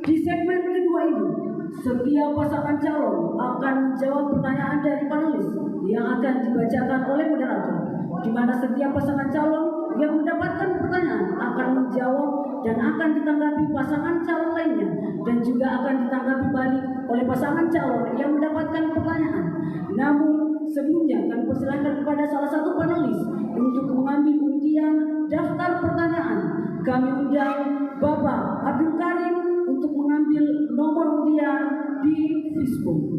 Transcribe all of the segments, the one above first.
Di segmen kedua ini, setiap pasangan calon akan menjawab pertanyaan dari panelis yang akan dibacakan oleh moderator, di mana setiap pasangan calon yang mendapatkan pertanyaan akan menjawab dan akan ditanggapi pasangan calon lainnya, dan juga akan ditanggapi balik oleh pasangan calon yang mendapatkan pertanyaan. Namun sebelumnya kami persilakan kepada salah satu panelis untuk mengambil undian daftar pertanyaan. Kami undang Bapak Abdul Karim untuk mengambil nomor undian di Facebook.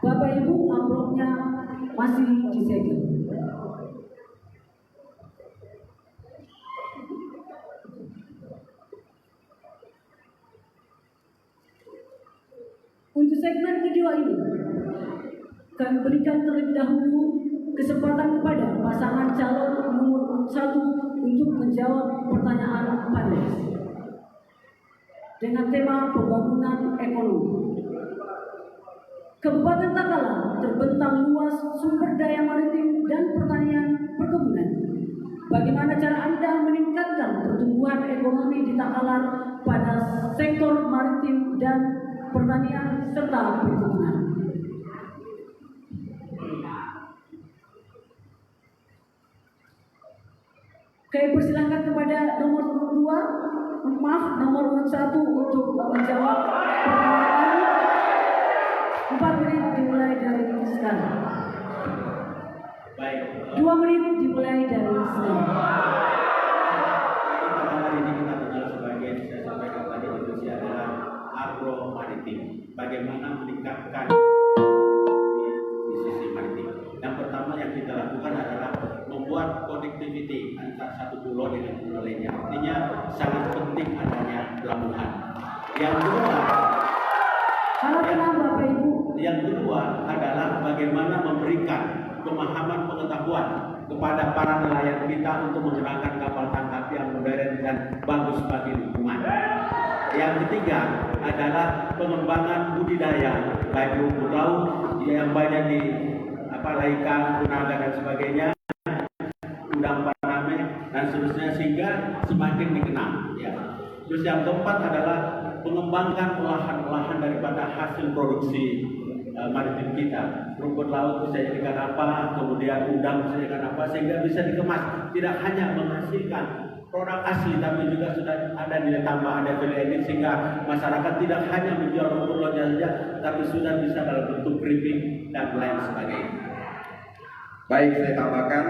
Bapak Ibu, amplopnya masih disegel. Untuk segmen kedua ini, kami berikan terlebih dahulu kesempatan kepada pasangan calon nomor 1 untuk menjawab pertanyaan panelis dengan tema pembangunan ekonomi. Kabupaten Takalar terbentang luas sumber daya maritim dan pertanian perkebunan. Bagaimana cara Anda meningkatkan pertumbuhan ekonomi di Takalar pada sektor maritim dan pertanian serta perkebunan? Oke, persilahkan kepada nomor 1 untuk menjawab pertanyaan. 4 menit dimulai dari sekarang. Baik. 2 menit dimulai dari sekarang. Hari ini kita kenal sebagai, saya sampaikan tadi, Indonesia adalah agro maritim. Bagaimana meningkatkan di sisi maritim. Yang pertama yang kita lakukan adalah membuat connectivity antara satu pulau dengan pulau lainnya. Artinya sangat penting adanya pelabuhan. Yang kedua adalah bagaimana memberikan pemahaman pengetahuan kepada para nelayan kita untuk menggunakan kapal tangkap yang modern dan bagus bagi lingkungan. Yang ketiga adalah pengembangan budidaya baik rumput laut yang banyak di ikan, tunaga dan sebagainya, udang faname dan seterusnya, sehingga semakin dikenal. Ya. Terus yang keempat adalah mengembangkan olahan-olahan daripada hasil produksi maritim kita. Rumput laut bisa jadikan apa, kemudian udang bisa jadikan apa, sehingga bisa dikemas. Tidak hanya menghasilkan produk asli, tapi juga sudah ada nilai tambah, ada value added, sehingga masyarakat tidak hanya menjual rumput laut saja, tapi sudah bisa dalam bentuk keripik dan lain sebagainya. Baik, saya tambahkan,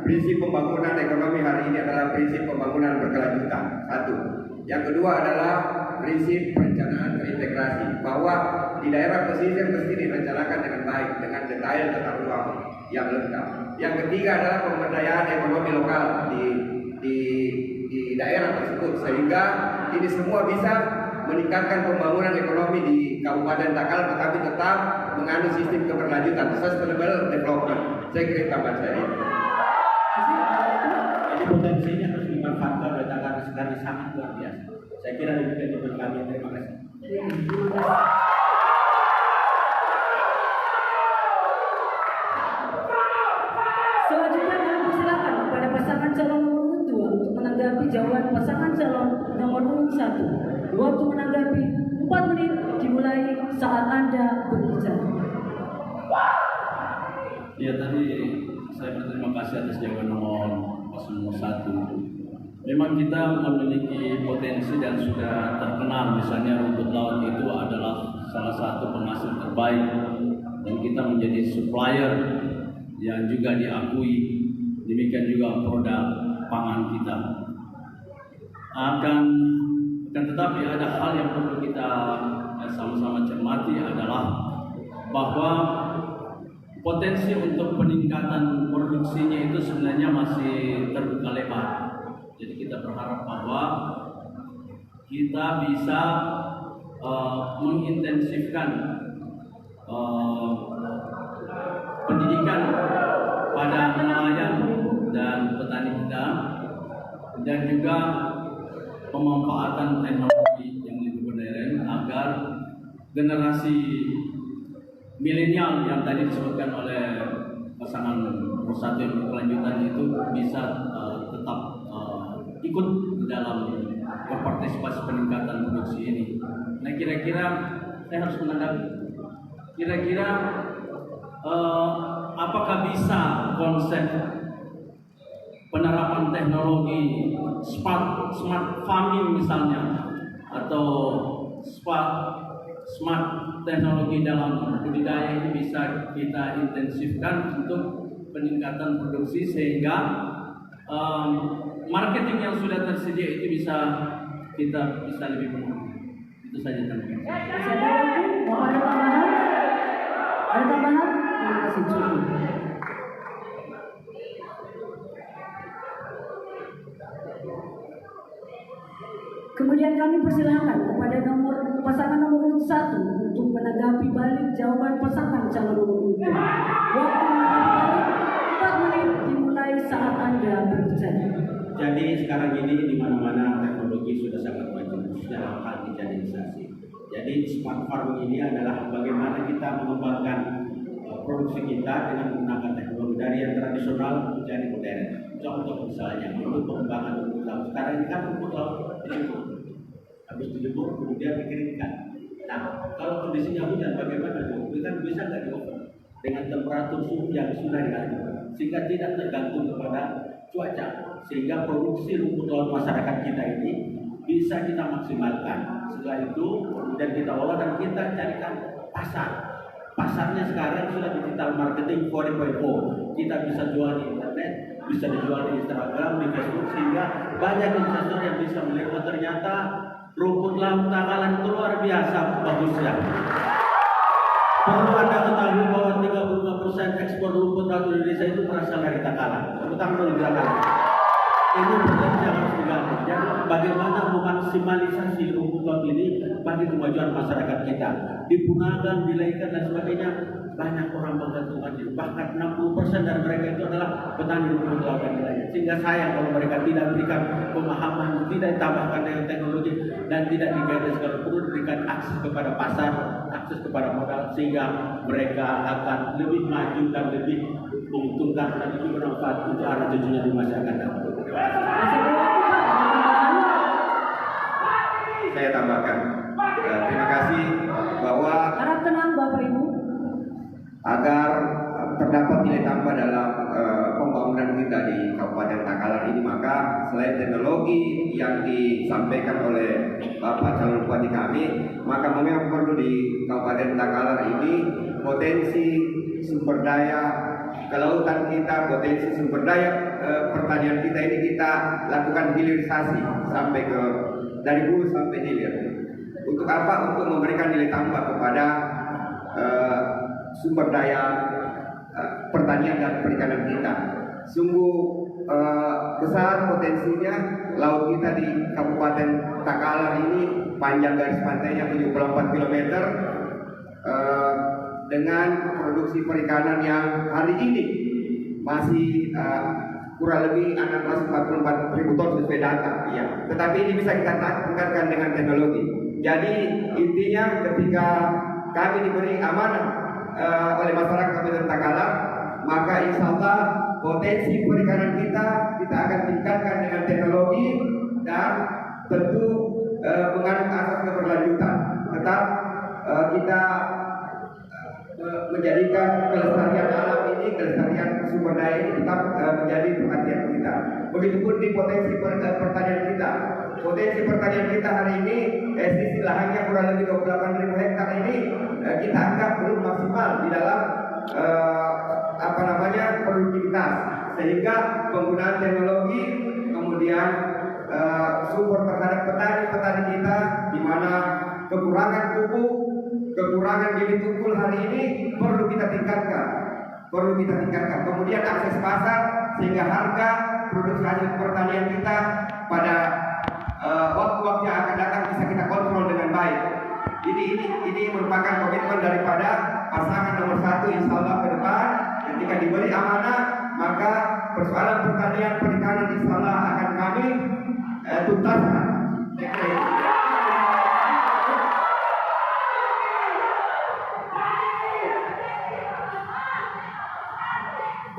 prinsip pembangunan ekonomi hari ini adalah prinsip pembangunan berkelanjutan. 1. Yang kedua adalah prinsip perencanaan terintegrasi, bahwa di daerah pesisir mesti direncanakan dengan baik, dengan detail tata ruang yang lengkap. Yang ketiga adalah pemberdayaan ekonomi lokal di daerah tersebut, sehingga ini semua bisa meningkatkan pembangunan ekonomi di Kabupaten Takalar, tetapi tetap mengandung sistem keberlanjutan, sustainable development. Saya kira tambahan saya. Jadi potensinya harus dimanfaatkan oleh Takalar karena sangat luar biasa. Saya kira demikian untuk kami. Terima kasih. Selanjutnya kami persilakan kepada pasangan calon nomor 2 untuk menanggapi jawaban pasangan calon nomor 1. Waktu menanggapi 4 menit dimulai saat Anda berbicara. Ya, tadi Saya berterima kasih atas jawaban nomor 01. Memang kita memiliki potensi dan sudah terkenal, misalnya rumput laut itu adalah salah satu penghasil terbaik dan kita menjadi supplier yang juga diakui. Demikian juga produk pangan kita. Akan tetapi ada hal yang perlu kita sama-sama cermati adalah bahwa potensi untuk peningkatan produksinya itu sebenarnya masih terbuka lebar. Jadi kita berharap bahwa kita bisa mengintensifkan pendidikan pada nelayan dan petani kita, dan juga pemanfaatan teknologi yang lebih modern agar generasi milenial yang tadi disebutkan oleh pasangan bersatu yang berkelanjutan itu bisa tetap ikut dalam berpartisipasi peningkatan produksi ini. Nah, kira-kira saya harus menanggapi. Kira-kira apakah bisa konsep penerapan teknologi smart farming misalnya, atau smart teknologi dalam budidaya ini bisa kita intensifkan untuk peningkatan produksi sehingga marketing yang sudah tersedia itu kita bisa lebih penuh. Itu saja teman-teman. Masih ada lagi? Mau ada tambahan? Ada tambahan? Terima kasih cukup. Kemudian kami persilahkan kepada pasangan nomor 1 untuk menanggapi balik jawaban pasangan calon nomor 2. Waktu menanggapi balik 4 menit dimulai saat Anda berbicara. Jadi sekarang ini di mana-mana teknologi sudah sangat maju dalam hal digitalisasi. Jadi smart farming ini adalah bagaimana kita mengembangkan produksi kita dengan menggunakan teknologi dari yang tradisional menjadi modern. Contoh misalnya untuk pengembangan rumput laut. Sekarang ini kan rumput laut dijemur, habis dijemur kemudian dikeringkan. Nah, kalau kondisinya hujan bagaimana? Kita bisa nggak dioper dengan temperatur suhu yang sudah diatur, sehingga tidak tergantung kepada cuaca, sehingga produksi rumput laut masyarakat kita ini bisa kita maksimalkan. Setelah itu kemudian kita olah dan kita carikan pasar. Pasarnya sekarang sudah digital marketing 4.0. Kita bisa jual di internet, bisa dijual di Instagram, di Facebook, sehingga banyak investor yang bisa melihat ternyata rumput laut Takalar itu luar biasa bagusnya. Perlu Anda ketahui bahwa 35% ekspor rumput laut Indonesia itu berasal dari Takalar. Utang dulu Takalar. Ini potensi yang harus digali. Jadi bagaimana memaksimalisasi rumput laut ini bagi kemajuan masyarakat kita. Di Punagan, di Laikan dan sebagainya banyak orang menggantungkan diri. Bahkan 60% dari mereka itu adalah petani rumput laut dan nelayan. Sehingga sayang kalau mereka tidak berikan pemahaman, tidak ditambahkan dengan teknologi dan tidak digait segala perlu diberikan akses kepada pasar, akses kepada modal, sehingga mereka akan lebih maju dan lebih menguntungkan dan lebih bermanfaat untuk anak cucunya di masa akan datang. Saya tambahkan, terima kasih bahwa Harap tenang Bapak Ibu. agar terdapat nilai tambah dalam pembangunan kita di Kabupaten Takalar ini, maka selain teknologi yang disampaikan oleh Bapak calon bupati kami, maka memang perlu di Kabupaten Takalar ini potensi sumber daya kelautan kita, potensi sumber daya pertanian kita ini kita lakukan hilirisasi sampai ke dari hulu sampai hilir. Untuk apa? Untuk memberikan nilai tambah kepada sumber daya pertanian dan perikanan kita. Sungguh besar potensinya laut kita di Kabupaten Takalar ini, panjang garis pantainya 74 km dengan produksi perikanan yang hari ini masih kurang lebih 644 ribu ton sesuai data, ya. Tetapi ini bisa kita tingkatkan dengan teknologi. Jadi intinya ketika kami diberi amanah oleh masyarakat Kabupaten Takalar, maka insya Allah potensi perikanan kita akan tingkatkan dengan teknologi dan tentu mengandung asas keberlanjutan. Tetap kita menjadikan kelestarian alam ini, kelestarian sumber daya ini tetap menjadi perhatian kita. Begitupun di potensi pertanian kita. Potensi pertanian kita hari ini sisi lahannya kurang lebih 28.000 hektar ini kita anggap belum maksimal di dalam produktivitas, sehingga penggunaan teknologi kemudian support terhadap petani kita, di mana kekurangan pupuk, kekurangan bibit unggul hari ini perlu kita tingkatkan. Kemudian akses pasar, sehingga harga produk hasil pertanian kita pada waktu-waktu yang akan datang bisa kita kontrol dengan baik. Ini merupakan komitmen daripada pasangan nomor 1, insya Allah ke depan ketika diberi amanah, maka persoalan pertanian perikanan insya Allah akan kami tuntaskan.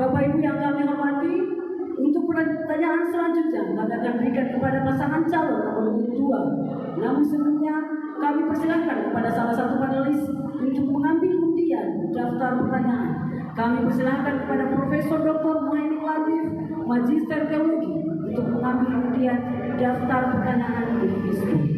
Bapak Ibu yang kami hormati, untuk pertanyaan selanjutnya kami akan berikan kepada pasangan calon nomor 2. Namun sebelumnya kami persilakan kepada salah satu panelis untuk mengambil undian daftar pertanyaan. Kami persilakan kepada Profesor Dr. Muhaimin Latif, Magister Teologi, untuk mengambil undian daftar pertanyaan di sini.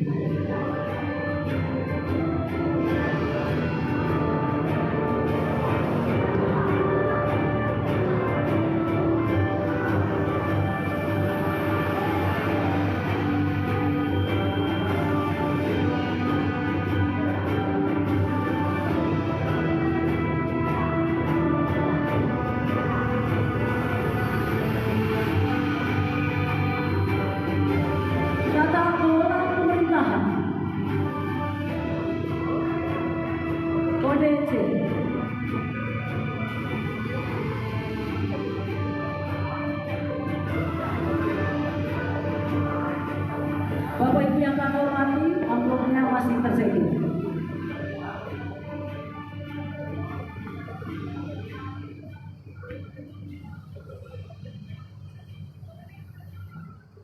Bapak Ibu yang kami hormati, amplopnya masih tersedia.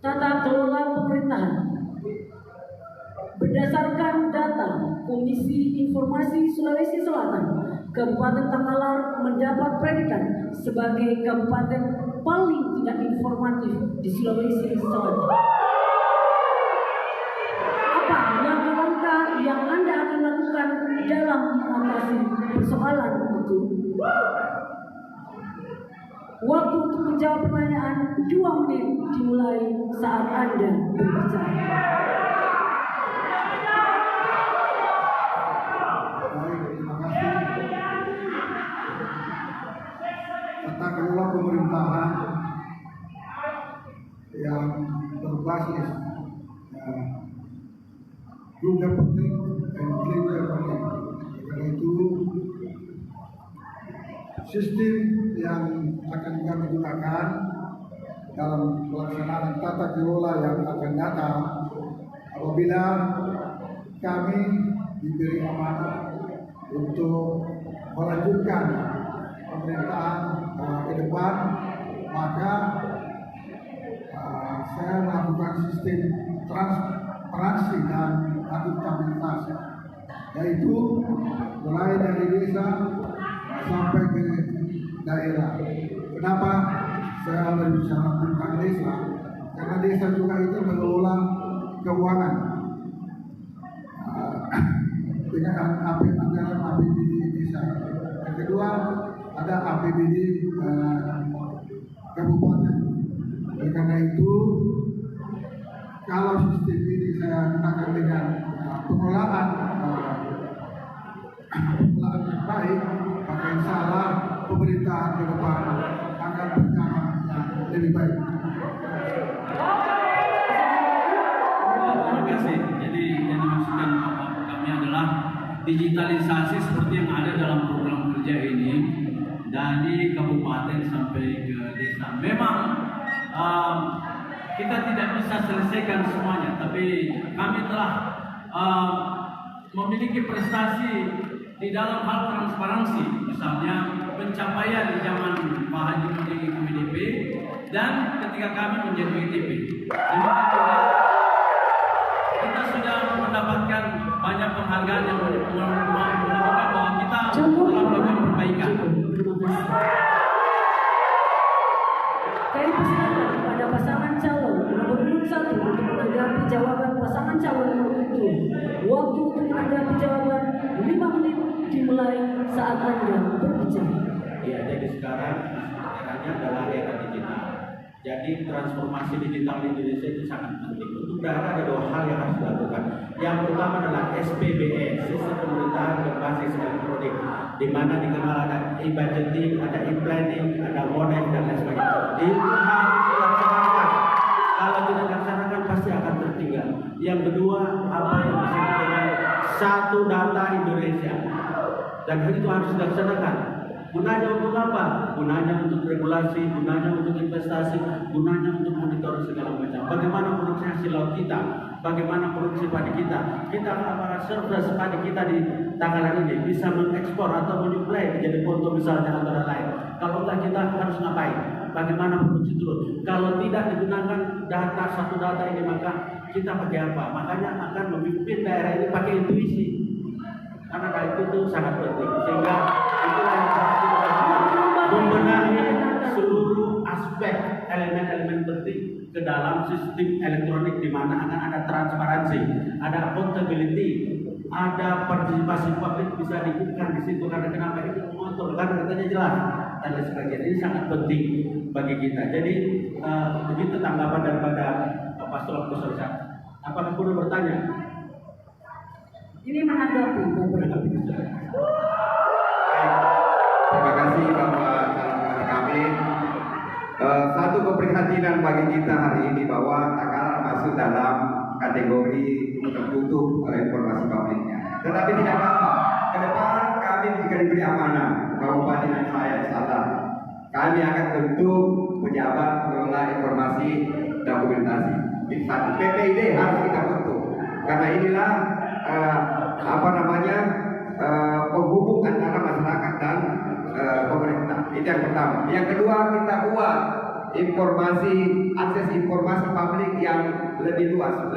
Tata kelola pemerintahan. Berdasarkan data Komisi Informasi Sulawesi Selatan, Kabupaten Takalar mendapat predikat sebagai kabupaten paling tidak informatif di Sulawesi Selatan. Apa langkah-langkah yang Anda akan lakukan dalam mengatasi persoalan itu? Waktu untuk menjawab pertanyaan 2 menit dimulai saat Anda berbicara. Tata kelola pemerintahan yang berbasis good government and clean government. Karena itu sistem yang akan kami gunakan dalam pelaksanaan tata kelola yang akan datang apabila kami diberi amanah untuk melanjutkan pemerintahan ke depan, maka saya melakukan sistem transparansi dan akuntabilitas, yaitu mulai dari desa sampai ke daerah. Kenapa saya berbicara tentang desa? Karena desa juga itu mengelola keuangan dengan anggaran APBD desa. Yang kedua ada APBD kabupaten. Oleh karena itu, kalau sistem ini saya gunakan dengan pengelolaan yang baik, maka insya Allah pemerintahan ke depan akan berjalan lebih baik. Terima kasih. Jadi yang dimaksudkan Bapak kami adalah digitalisasi seperti yang ada dalam program kerja ini dari kabupaten sampai ke desa. Memang kita tidak bisa selesaikan semuanya, tapi kami telah memiliki prestasi di dalam hal transparansi, misalnya pencapaian di zaman Pak Haji menjadi KMDP dan ketika kami menjadi WTP. Kita sudah mendapatkan banyak penghargaan yang menunjukkan bahwa kita telah melakukan perbaikan. Kami persilakan kepada pasangan calon nomor urut 1 untuk menanggapi jawaban pasangan calon nomor urut 2. Waktu untuk menanggapi jawaban 5 menit dimulai saat Anda berbicara. Ya, jadi sekarang eranya adalah era digital. Jadi transformasi digital di Indonesia itu sangat penting. Untuk daerah ada 2 hal yang harus dilakukan. Yang pertama adalah SPBE, sistem pemerintahan berbasis elektronik, di mana dikenal ada e-budgeting, ada e-planning, ada monet dan lain sebagainya. Itu harus dilaksanakan. Kalau tidak dilaksanakan pasti akan tertinggal. Yang kedua, apa yang disebut dengan satu data Indonesia, dan itu harus dilaksanakan. Gunanya untuk apa? Gunanya untuk regulasi, gunanya untuk investasi, gunanya untuk monitor segala macam. Bagaimana produksi hasil laut kita, bagaimana produksi padi kita. Kita apakah surplus padi kita di tanggalan ini bisa mengekspor atau menyuplai menjadi foto misalnya atau lain. Kalau enggak kita harus ngapain? Bagaimana produksi turun? Kalau tidak digunakan data satu data ini maka kita pakai apa? Makanya akan memimpin daerah ini pakai intuisi. Karena itu sangat penting. Sehingga itulah yang harus membenahi seluruh aspek elemen-elemen penting ke dalam sistem elektronik, di mana akan ada transparansi, ada accountability, ada partisipasi publik bisa dibuka di situ. Karena kenapa itu mengontrol, karena katanya jelas dan lain sebagainya. Ini sangat penting bagi kita. Jadi begitu tanggapan daripada Paslon 01. Apakah perlu bertanya? Ini menanggapi beberapa. Terima kasih Bapak calon kami. Satu keprihatinan bagi kita hari ini bahwa Takalar masuk dalam kategori tertutup informasi publiknya. Tetapi tidak apa-apa. Ke depan kami jika diberi amanah, Kabupaten dan saya salah, kami akan bentuk pejabat pengelola informasi dokumentasi. Di satu PPID harus kita bentuk. Karena inilah penghubung antara masyarakat dan pemerintah. Itu yang pertama. Yang kedua, kita buat akses informasi publik yang lebih luas,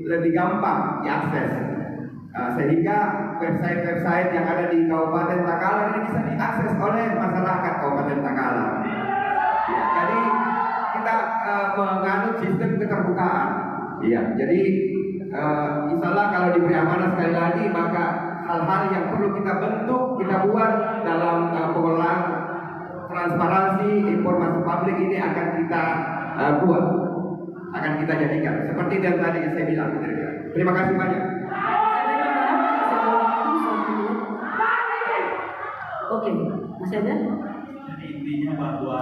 lebih gampang diakses, sehingga website-website yang ada di Kabupaten Takalar ini bisa diakses oleh masyarakat Kabupaten Takalar. Ya, jadi kita menganut sistem keterbukaan. Iya, jadi insyaallah kalau diberi amanah sekali lagi, maka hal-hal yang perlu kita bentuk, kita buat dalam pengelolaan transparansi informasi publik ini akan kita buat, akan kita jadikan seperti yang tadi saya bilang. Terima kasih banyak. Oke, masih ada? Jadi intinya bahwa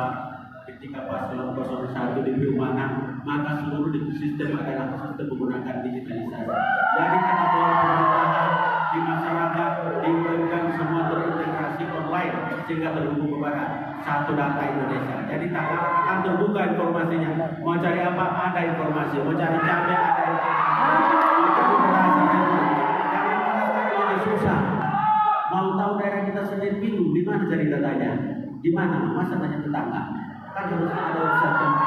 ketika Paslon 01 diberi amanah, maka seluruh sistem adalah sistem menggunakan digitalisasi. Jadi kata bahwa pemerintahan di masyarakat dibuatkan semua terintegrasi online sehingga terhubung kepada satu data Indonesia. Jadi Takalar akan terbuka informasinya. Mau cari apa? Ada informasi. Mau cari cabai? Ada informasi. Mau cari beras? Ada informasi. Jangan merasa ini susah. Mau tahu daerah kita sendiri bingung, di mana cari datanya? Di mana? Masa tanya tetangga? Kan harus ada website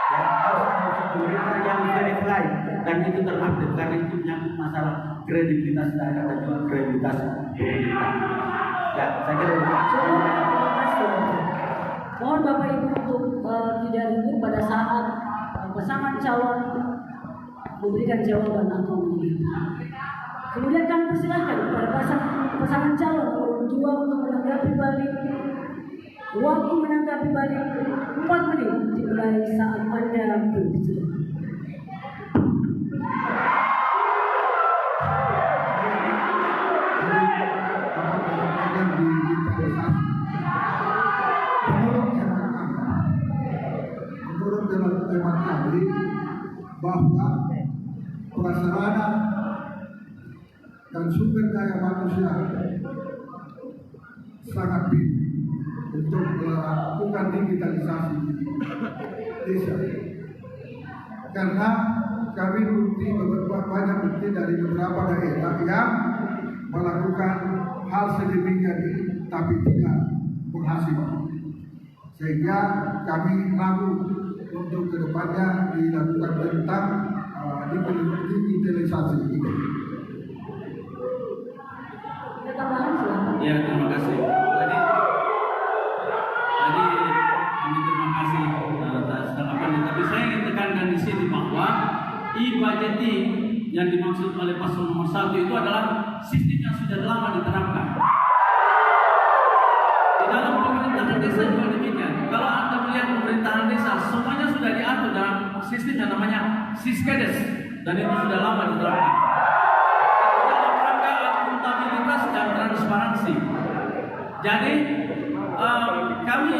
harus ada website pemerintah yang verify dan itu terupdate, karena itu menyangkut masalah kredibilitas daerah dan juga kredibilitas pemerintah. Ya, saya kira Terima kasih. Mohon Bapak Ibu untuk tidak ribut pada saat pasangan calon memberikan jawaban atau menjawab. Kemudian kami persilahkan kepada pasangan calon nomor 2 untuk menanggapi balik. Waktu menanggapi balik 4 menit dimulai saat Anda berbicara. Menurut teman kami bahwa prasarana dan sumber daya manusia sangat tinggi untuk melakukan digitalisasi desa. Karena kami banyak bukti dari beberapa daerah yang melakukan hal sedemikian ini tapi tidak berhasil. Sehingga kami ragu untuk kedepannya dilakukan tentang digitalisasi ini. Tambahan silakan. Ya, terima kasih. Tadi kami terima e-budgeting yang dimaksud oleh paslon nomor 1 itu adalah sistem yang sudah lama diterapkan. Di dalam pemerintahan desa juga demikian. Kalau Anda melihat pemerintahan desa, semuanya sudah diatur dalam sistem yang namanya Siskedes, dan itu sudah lama diterapkan. Itu dalam rangka akuntabilitas dan transparansi. Jadi kami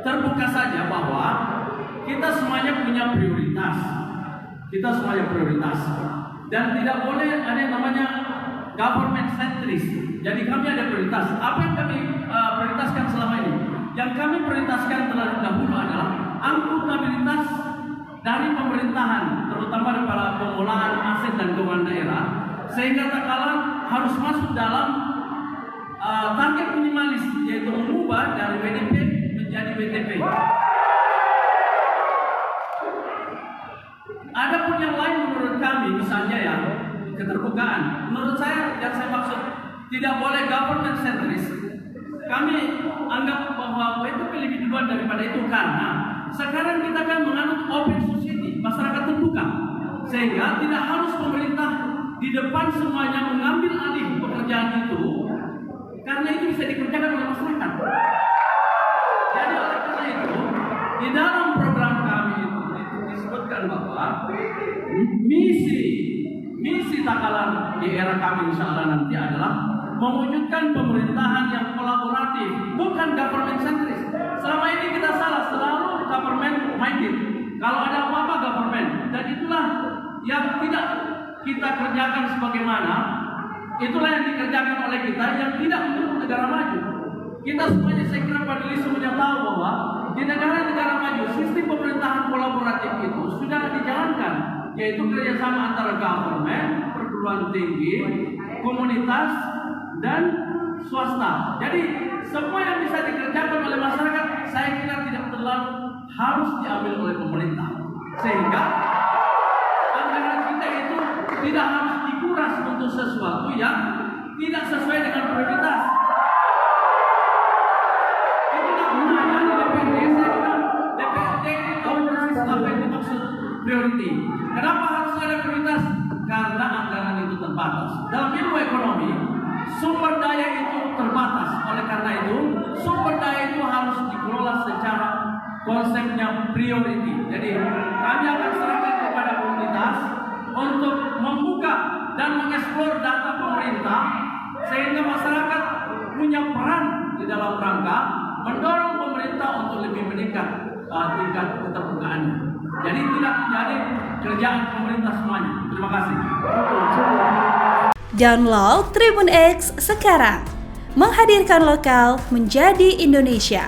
terbuka saja bahwa kita semuanya punya prioritas. Kita semuanya prioritas. Dan tidak boleh ada yang namanya government centris. Jadi kami ada prioritas. Apa yang kami prioritaskan selama ini? Yang kami prioritaskan terlebih dahulu adalah akuntabilitas dari pemerintahan, terutama para pengelolaan aset dan keuangan daerah, sehingga tak kalah harus masuk dalam target minimalis, yaitu mengubah dari WDP menjadi WTP. Ada pun yang lain menurut kami, misalnya ya keterbukaan. Menurut saya yang saya maksud tidak boleh government centris. Kami anggap bahwa WTP lebih duluan daripada itu karena sekarang kita kan menganut open society, masyarakat terbuka, sehingga tidak harus pemerintah di depan semuanya mengambil alih pekerjaan itu, karena itu bisa dikerjakan oleh masyarakat. Jadi oleh karena itu di dalam program kami itu disebutkan bahwa misi takalan di era kami insya Allah nanti adalah mewujudkan pemerintahan yang kolaboratif, bukan government centris. Selama ini kita salah, selalu government minded. Kalau ada apa-apa government, dan itulah yang tidak kita kerjakan sebagaimana, itulah yang dikerjakan oleh kita yang tidak mendukung negara maju. Kita semuanya, saya kira panelis semuanya tahu bahwa di negara-negara maju sistem pemerintahan kolaboratif itu sudah dijalankan, yaitu kerjasama antara government, perguruan tinggi, komunitas, dan swasta. Jadi semua yang bisa dikerjakan oleh masyarakat, saya kira tidak terlalu harus diambil oleh pemerintah, sehingga anggaran kita itu tidak harus dikuras untuk sesuatu yang tidak sesuai dengan prioritas. Itulah gunanya di DPRD. Saya bilang DPRD ini tahu persis apa yang dimaksud priority. Kenapa harus ada prioritas? Karena anggaran itu terbatas. Dalam ilmu ekonomi, sumber daya itu terbatas. Oleh karena itu, sumber daya itu harus dikelola secara konsepnya priority. Jadi kami akan serahkan kepada komunitas untuk membuka dan mengeksplor data pemerintah, sehingga masyarakat punya peran di dalam rangka mendorong pemerintah untuk lebih meningkat tingkat keterbukaannya. Jadi tidak menjadi kerjaan pemerintah semuanya. Terima kasih. Download Tribun X sekarang, menghadirkan lokal menjadi Indonesia.